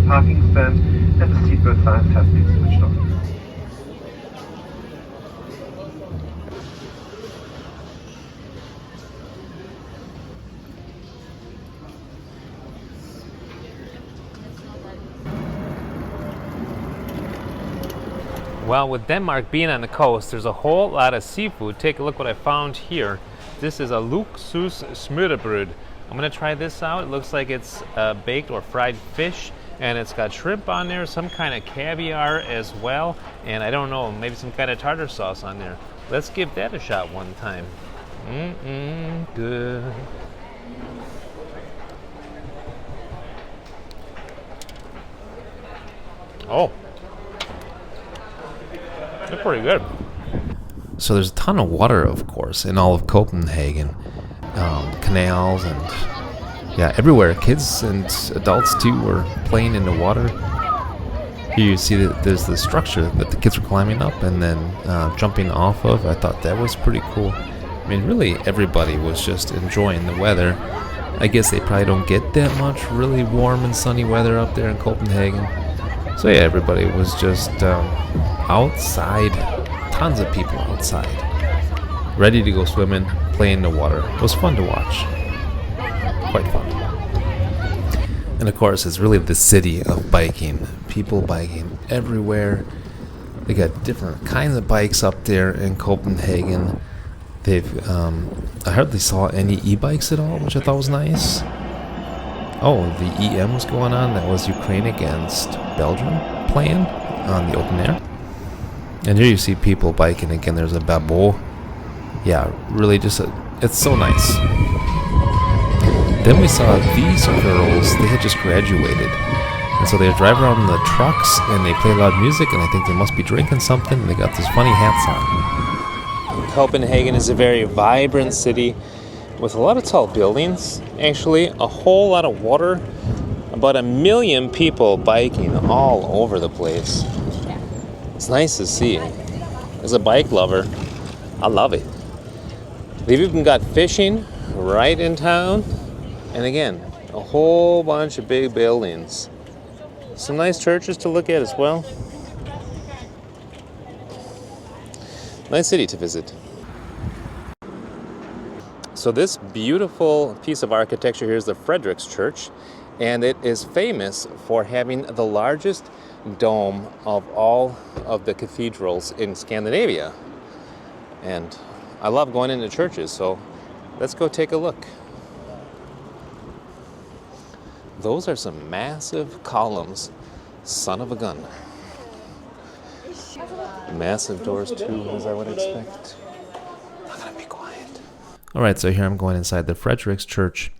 parking stand, and the seatbelt signs have been switched off. Well, with Denmark being on the coast, there's a whole lot of seafood. Take a look what I found here. This is a luksus smørrebrød. I'm gonna try this out. It looks like it's baked or fried fish, and it's got shrimp on there, some kind of caviar as well, and I don't know, maybe some kind of tartar sauce on there. Let's give that a shot one time. Good. Oh. They're pretty good. So there's a ton of water, of course, in all of Copenhagen. Canals and, yeah, everywhere. Kids and adults, too, were playing in the water. Here you see that there's the structure that the kids were climbing up and then jumping off of. I thought that was pretty cool. I mean, really, everybody was just enjoying the weather. I guess they probably don't get that much really warm and sunny weather up there in Copenhagen. So yeah, everybody was just outside, tons of people outside, ready to go swimming, play in the water. It was fun to watch, quite fun. And of course, it's really the city of biking, people biking everywhere. They got different kinds of bikes up there in Copenhagen. They've, I hardly saw any e-bikes at all, which I thought was nice. Oh, the EM was going on. That was Ukraine against Belgium playing on the open air. And here you see people biking again. There's a babot. Yeah, really just, it's so nice. Then we saw these girls. They had just graduated. And so they drive around in the trucks and they play loud music. And I think they must be drinking something. And they got these funny hats on. Copenhagen is a very vibrant city with a lot of tall buildings, actually, a whole lot of water, about 1 million people biking all over the place. It's nice to see. As a bike lover, I love it. They've even got fishing right in town, and again, a whole bunch of big buildings. Some nice churches to look at as well. Nice city to visit. So this beautiful piece of architecture here is the Frederik's Church, and it is famous for having the largest dome of all of the cathedrals in Scandinavia. And I love going into churches, so let's go take a look. Those are some massive columns, son of a gun. Massive doors too, as I would expect. I'm gonna be quiet. All right, so here I'm going inside the Frederik's Church,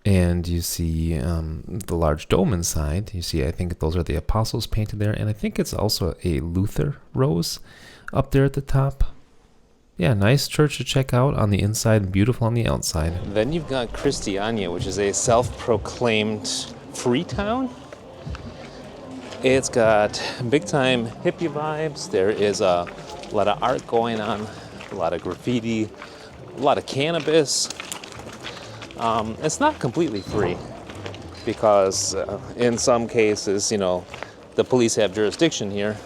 and you see the large dome inside. You see, I think those are the apostles painted there, and I think it's also a Luther rose up there at the top. Yeah, nice church to check out on the inside, beautiful on the outside. Then you've got Christiania, which is a self-proclaimed free town. It's got big-time hippie vibes. There is a lot of art going on, a lot of graffiti, a lot of cannabis. It's not completely free because in some cases, you know, the police have jurisdiction here,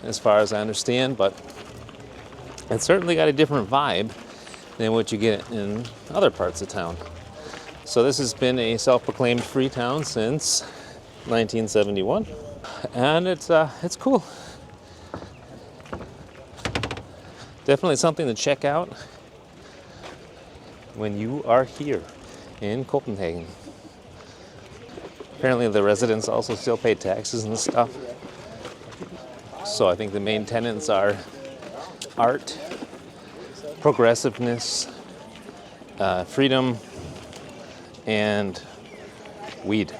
as far as I understand, but it's certainly got a different vibe than what you get in other parts of town. So this has been a self-proclaimed free town since 1971, and it's cool. Definitely something to check out when you are here in Copenhagen. Apparently the residents also still pay taxes and stuff. So I think the main tenets are art, progressiveness, freedom, and weed.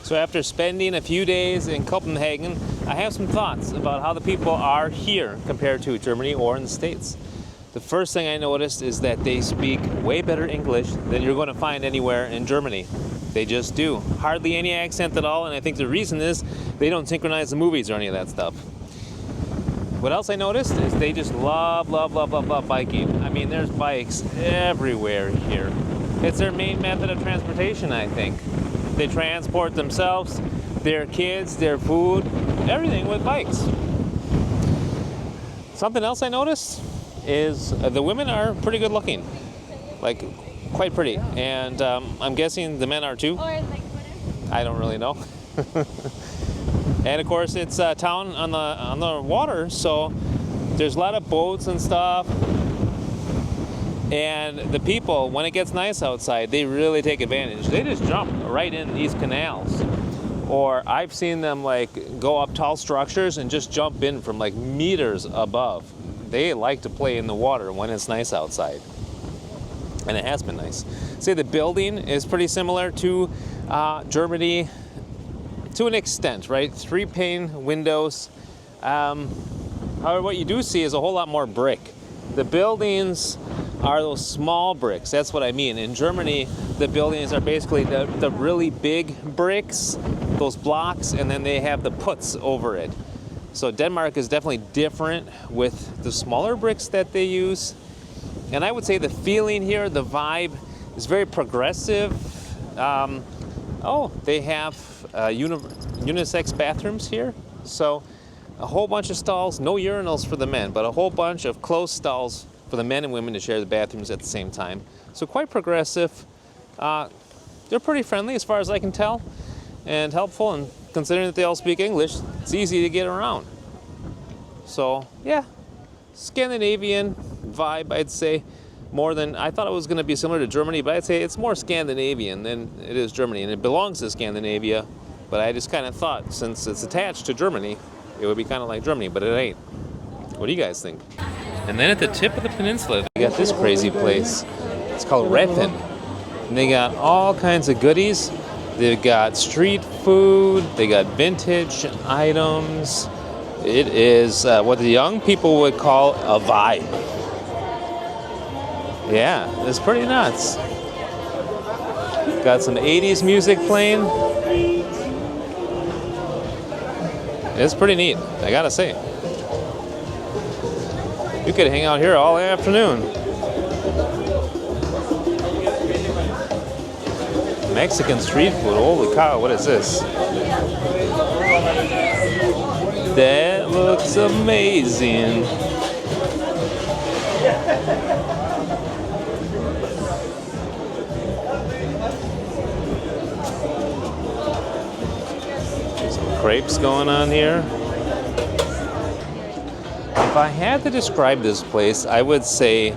So after spending a few days in Copenhagen, I have some thoughts about how the people are here compared to Germany or in the States. The first thing I noticed is that they speak way better English than you're going to find anywhere in Germany. They just do. Hardly any accent at all, and I think the reason is they don't synchronize the movies or any of that stuff. What else I noticed is they just love biking. I mean, there's bikes everywhere here. It's their main method of transportation, I think. They transport themselves, their kids, their food, everything with bikes. Something else I noticed is the women are pretty good looking, like quite pretty, and I'm guessing the men are too. I don't really know. And of course, it's a town on the water, so there's a lot of boats and stuff. And the people, when it gets nice outside, they really take advantage. They just jump right in these canals. Or I've seen them like go up tall structures and just jump in from like meters above. They like to play in the water when it's nice outside. And it has been nice. Say the building is pretty similar to Germany to an extent, right? 3-pane windows. However, what you do see is a whole lot more brick. The buildings are those small bricks. That's what I mean. In Germany, the buildings are basically the really big bricks, those blocks, and then they have the puts over it. So Denmark is definitely different with the smaller bricks that they use. And I would say the feeling here, the vibe, is very progressive. They have unisex bathrooms here. So a whole bunch of stalls, no urinals for the men, but a whole bunch of closed stalls for the men and women to share the bathrooms at the same time. So quite progressive. They're pretty friendly as far as I can tell, and helpful, and considering that they all speak English, it's easy to get around. So yeah, Scandinavian vibe, I'd say, more than, I thought it was going to be similar to Germany, but I'd say it's more Scandinavian than it is Germany, and it belongs to Scandinavia, but I just kind of thought, since it's attached to Germany, it would be kind of like Germany, but it ain't. What do you guys think? And then at the tip of the peninsula, they got this crazy place. It's called Reffen. And they got all kinds of goodies. They've got street food, they got vintage items. It is what the young people would call a vibe. Yeah, it's pretty nuts. Got some 80s music playing. It's pretty neat, I gotta say. You could hang out here all afternoon. Mexican street food, holy cow, what is this? That looks amazing. Some crepes going on here. If I had to describe this place, I would say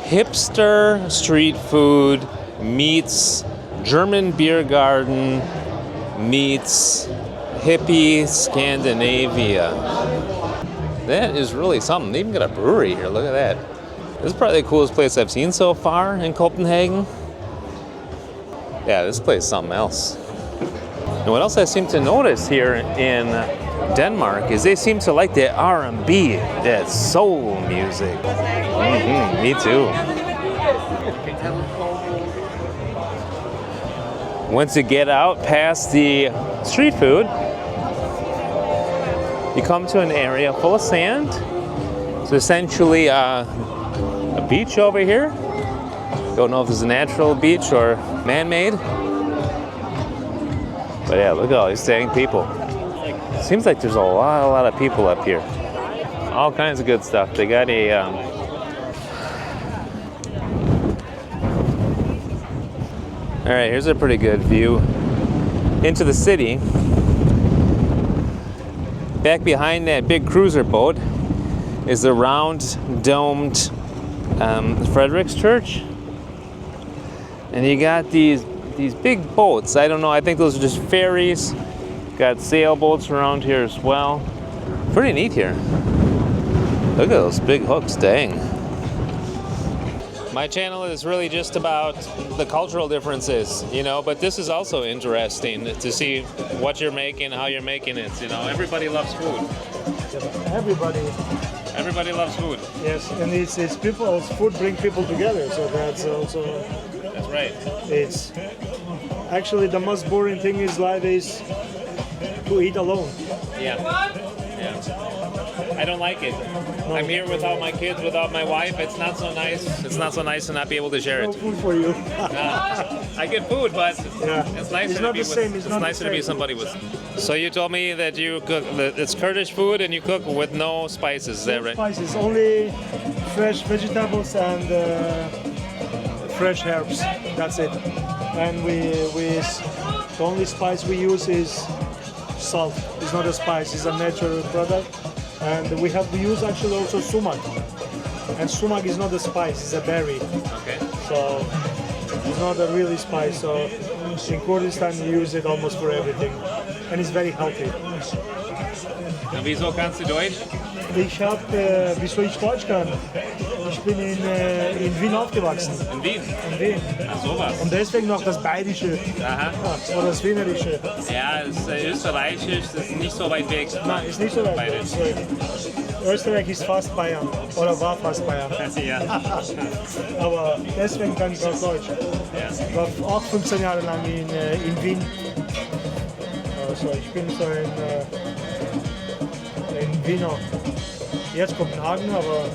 hipster street food meets German beer garden meets hippie Scandinavia. That is really something. They even got a brewery here. Look at that. This is probably the coolest place I've seen so far in Copenhagen. Yeah, this place is something else. And what else I seem to notice here in Denmark is they seem to like that R&B, that soul music. Me too. Once you get out past the street food, you come to an area full of sand. It's essentially a beach over here. Don't know if it's a natural beach or man-made. But yeah, look at all these staying people. Seems like there's a lot of people up here. All kinds of good stuff. They got a all right, here's a pretty good view into the city. Back behind that big cruiser boat is the round-domed Frederik's church. And you got these big boats. I don't know, I think those are just ferries. Got sailboats around here as well. Pretty neat here. Look at those big hooks, dang. My channel is really just about the cultural differences, you know, but this is also interesting to see what you're making, how you're making it, you know. Everybody loves food. Everybody loves food. Yes, and it's people's food bring people together, so that's also... That's right. It's actually the most boring thing in life is to eat alone. Yeah. I don't like it. I'm here without my kids, without my wife. It's not so nice. It's not so nice to not be able to share No it. food for you. I get food, but Yeah. it's nicer It's to not be the same. It's not the nicer to be same. somebody with. So you told me that you cook. That it's Kurdish food, and you cook with no spices. Is that right? Spices, only fresh vegetables and fresh herbs. That's it. And the only spice we use is salt. It's not a spice. It's a natural product. And we use actually also sumac. And sumac is not a spice. It's a berry. Okay. So it's not a really spice. So in Kurdistan you use it almost for everything. And it's very healthy. Und wieso kannst du Deutsch? Wieso ich Deutsch kann? Ich bin in Wien aufgewachsen. In Wien. In Wien. Ach, sowas. Und deswegen noch das Bayerische Aha. oder das Wienerische. Ja, das Österreichisch ist nicht so weit weg. Nein, ist nicht so weit. Beide. Österreich ist fast Bayern oder war fast Bayern. Ja. Aber deswegen kann ich auch Deutsch. Ich war auch 15 Jahre lang in Wien. Also ich bin so in Wiener. Jetzt Copenhagen, aber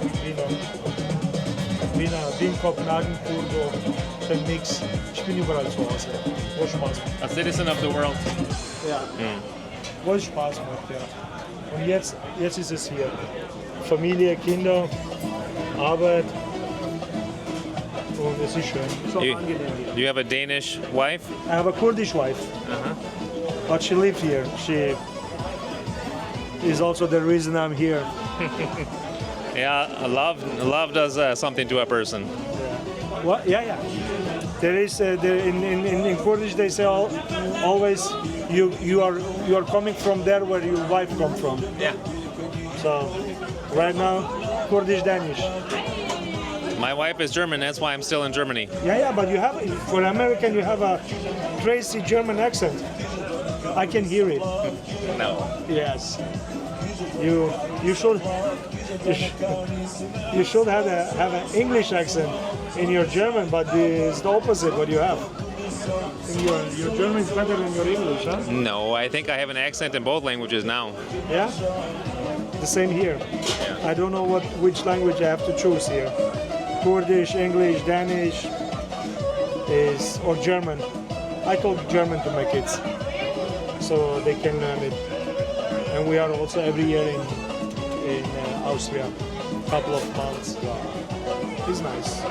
Wien, Kopenhagen, Kurgo, so ein Mix. Ich bin überall zu Hause. Wo Spaß macht. A citizen of the world. Ja. Wo es Spaß macht, ja. Und jetzt ist es hier. Familie, Kinder, Arbeit. Und es ist schön. So You, angenehm hier. you have a Danish wife? I have a Kurdish wife, but she lives here. She is also the reason I'm here. Yeah, love does something to a person. What? Yeah. There is in Kurdish they say always you are coming from there where your wife come from. Yeah. So right now Kurdish Danish. My wife is German, that's why I'm still in Germany. Yeah, but you have for American you have a crazy German accent. I can hear it. No. Yes. You should have an English accent in your German, but it's the opposite what you have. Your German is better than your English, huh? No, I think I have an accent in both languages now. Yeah. The same here. I don't know which language I have to choose here. Kurdish, English, Danish, or German. I talk German to my kids, so they can learn it. And we are also every year in Austria, a couple of months. It's nice.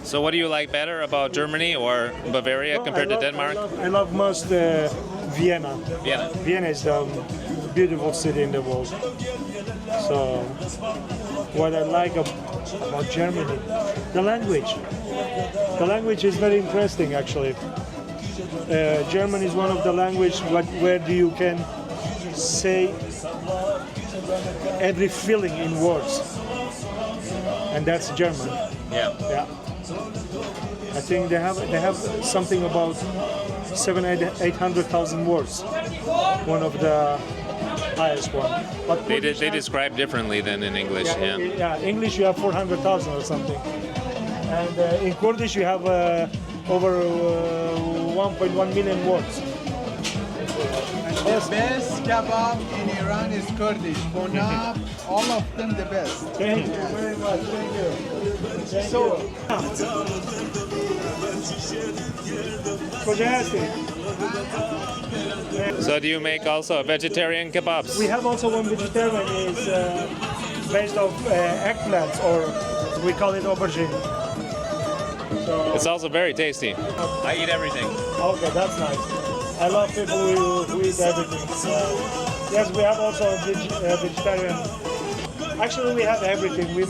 So what do you like better about Germany or Bavaria compared to Denmark? I love most Vienna. Vienna. Vienna is the beautiful city in the world. So what I like about Germany, the language. The language is very interesting actually. German is one of the languages where you can say every feeling in words, and that's German. Yeah. I think they have something about 800,000 words. One of the highest one. But They describe differently than in English, yeah. yeah. English you have 400,000 or something, and in Kurdish you have over 1.1 million words. The best kebab in Iran is Kurdish. Bonab, all of them the best. Thank you very much. Thank you. So, So do you make also vegetarian kebabs? we have also one vegetarian is based of eggplants, or we call it aubergine. So, It's also very tasty. I eat everything. okay, that's nice. I love people who eat everything. Yes, we have also vegetarian. Actually, we have everything. We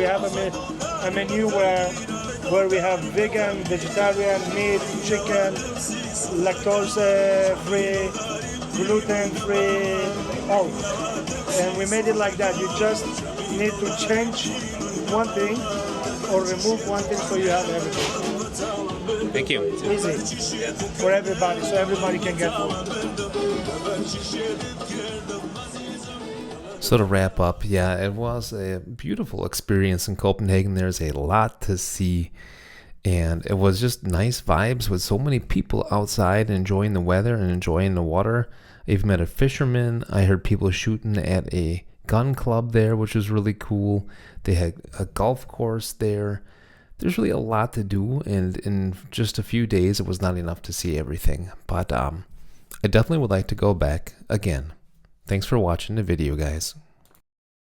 have a menu where we have vegan, vegetarian, meat, chicken, lactose free, gluten free, all. And we made it like that. You just need to change one thing or remove one thing so you have everything. Thank you. Easy for everybody, so everybody can get food. So to wrap up, yeah, it was a beautiful experience in Copenhagen. There's a lot to see, and it was just nice vibes with so many people outside enjoying the weather and enjoying the water. even met a fisherman. I heard people shooting at a gun club there, which was really cool. They had a golf course there. There's really a lot to do, and in just a few days, it was not enough to see everything. But I definitely would like to go back again. Thanks for watching the video, guys.